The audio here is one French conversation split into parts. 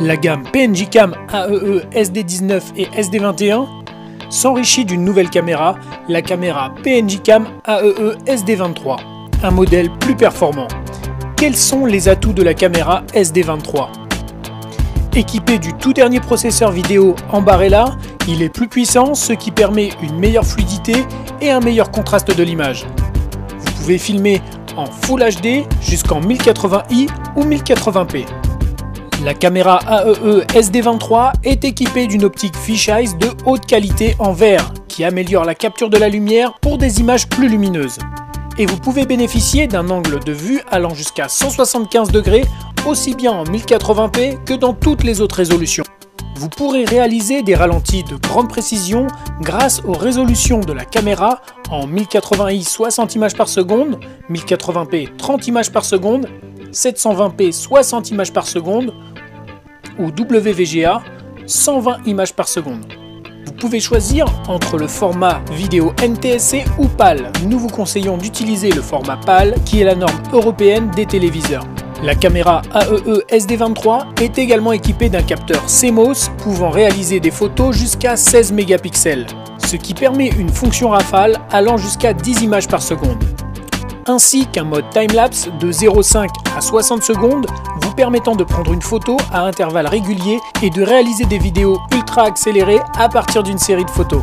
La gamme PNJ Cam AEE SD19 et SD21 s'enrichit d'une nouvelle caméra, la caméra PNJ Cam AEE SD23, un modèle plus performant. Quels sont les atouts de la caméra SD23? Équipé du tout dernier processeur vidéo en Barrella, il est plus puissant, ce qui permet une meilleure fluidité et un meilleur contraste de l'image. Vous pouvez filmer en Full HD jusqu'en 1080i ou 1080p. La caméra AEE SD23 est équipée d'une optique fisheye de haute qualité en verre qui améliore la capture de la lumière pour des images plus lumineuses. Et vous pouvez bénéficier d'un angle de vue allant jusqu'à 175 degrés aussi bien en 1080p que dans toutes les autres résolutions. Vous pourrez réaliser des ralentis de grande précision grâce aux résolutions de la caméra en 1080i 60 images par seconde, 1080p 30 images par seconde, 720p 60 images par seconde ou WVGA 120 images par seconde. Vous pouvez choisir entre le format vidéo NTSC ou PAL. Nous vous conseillons d'utiliser le format PAL qui est la norme européenne des téléviseurs. La caméra AEE SD23 est également équipée d'un capteur CMOS pouvant réaliser des photos jusqu'à 16 mégapixels, ce qui permet une fonction rafale allant jusqu'à 10 images par seconde, ainsi qu'un mode timelapse de 0,5 à 60 secondes vous permettant de prendre une photo à intervalles réguliers et de réaliser des vidéos ultra accélérées à partir d'une série de photos.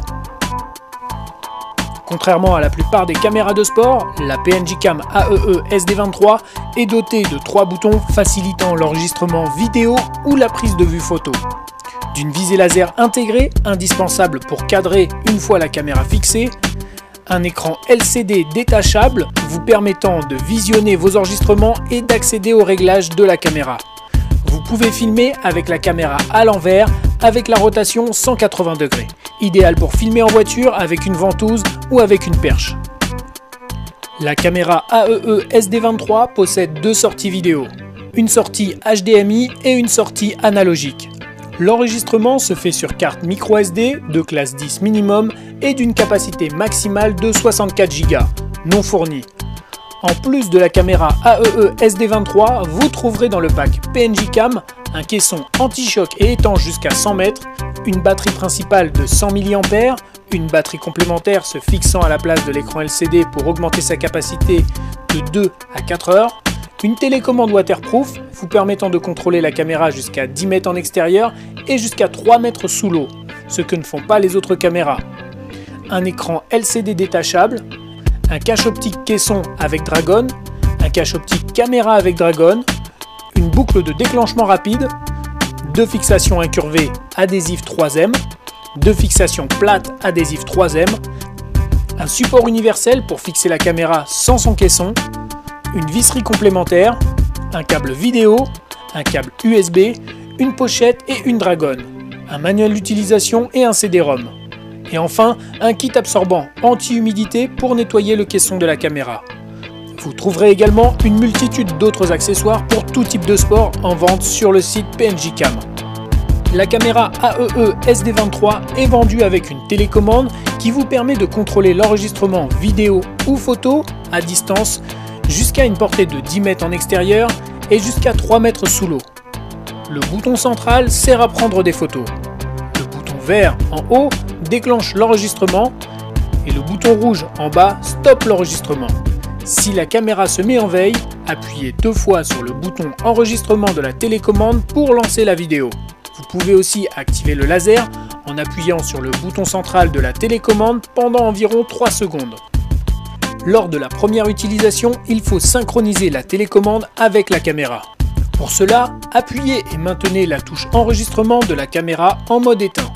Contrairement à la plupart des caméras de sport, la PNJ Cam AEE SD23 est dotée de 3 boutons facilitant l'enregistrement vidéo ou la prise de vue photo. D'une visée laser intégrée, indispensable pour cadrer une fois la caméra fixée, un écran LCD détachable vous permettant de visionner vos enregistrements et d'accéder aux réglages de la caméra. Vous pouvez filmer avec la caméra à l'envers avec la rotation 180 degrés, idéal pour filmer en voiture avec une ventouse ou avec une perche. La caméra AEE SD23 possède 2 sorties vidéo, une sortie HDMI et une sortie analogique. L'enregistrement se fait sur carte microSD de classe 10 minimum et d'une capacité maximale de 64 Go, non fournie. En plus de la caméra AEE SD23, vous trouverez dans le pack PNJ Cam un caisson anti-choc et étanche jusqu'à 100 mètres, une batterie principale de 100 mAh, une batterie complémentaire se fixant à la place de l'écran LCD pour augmenter sa capacité de 2 à 4 heures, une télécommande waterproof vous permettant de contrôler la caméra jusqu'à 10 mètres en extérieur et jusqu'à 3 mètres sous l'eau, ce que ne font pas les autres caméras, un écran LCD détachable, un cache optique caisson avec Dragon, un cache optique caméra avec Dragon, une boucle de déclenchement rapide, 2 fixations incurvées adhésif 3M, 2 fixations plates adhésif 3M, un support universel pour fixer la caméra sans son caisson, une visserie complémentaire, un câble vidéo, un câble USB, une pochette et une Dragon, un manuel d'utilisation et un CD-ROM. Et enfin, un kit absorbant anti-humidité pour nettoyer le caisson de la caméra. Vous trouverez également une multitude d'autres accessoires pour tout type de sport en vente sur le site PNJ Cam. La caméra AEE SD23 est vendue avec une télécommande qui vous permet de contrôler l'enregistrement vidéo ou photo à distance jusqu'à une portée de 10 mètres en extérieur et jusqu'à 3 mètres sous l'eau. Le bouton central sert à prendre des photos. Le bouton vert en haut déclenche l'enregistrement et le bouton rouge en bas stoppe l'enregistrement. Si la caméra se met en veille, appuyez 2 fois sur le bouton enregistrement de la télécommande pour lancer la vidéo. Vous pouvez aussi activer le laser en appuyant sur le bouton central de la télécommande pendant environ 3 secondes. Lors de la première utilisation, il faut synchroniser la télécommande avec la caméra. Pour cela, appuyez et maintenez la touche enregistrement de la caméra en mode éteint.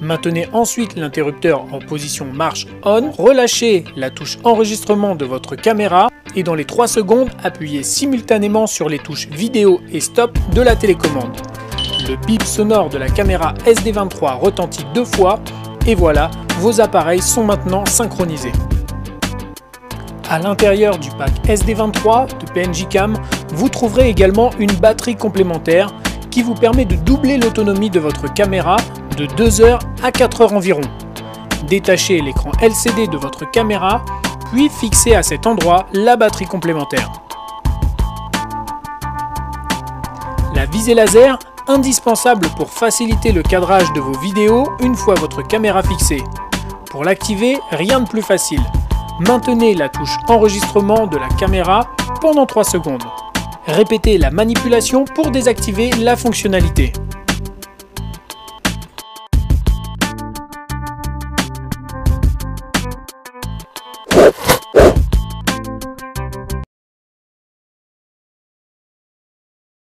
Maintenez ensuite l'interrupteur en position marche on, relâchez la touche enregistrement de votre caméra et dans les 3 secondes, appuyez simultanément sur les touches vidéo et stop de la télécommande. Le bip sonore de la caméra SD23 retentit 2 fois et voilà, vos appareils sont maintenant synchronisés. À l'intérieur du pack SD23 de PNJ Cam, vous trouverez également une batterie complémentaire qui vous permet de doubler l'autonomie de votre caméra de 2 heures à 4 heures environ. Détachez l'écran LCD de votre caméra, puis fixez à cet endroit la batterie complémentaire. La visée laser indispensable pour faciliter le cadrage de vos vidéos une fois votre caméra fixée. Pour l'activer, rien de plus facile. Maintenez la touche enregistrement de la caméra pendant 3 secondes. Répétez la manipulation pour désactiver la fonctionnalité.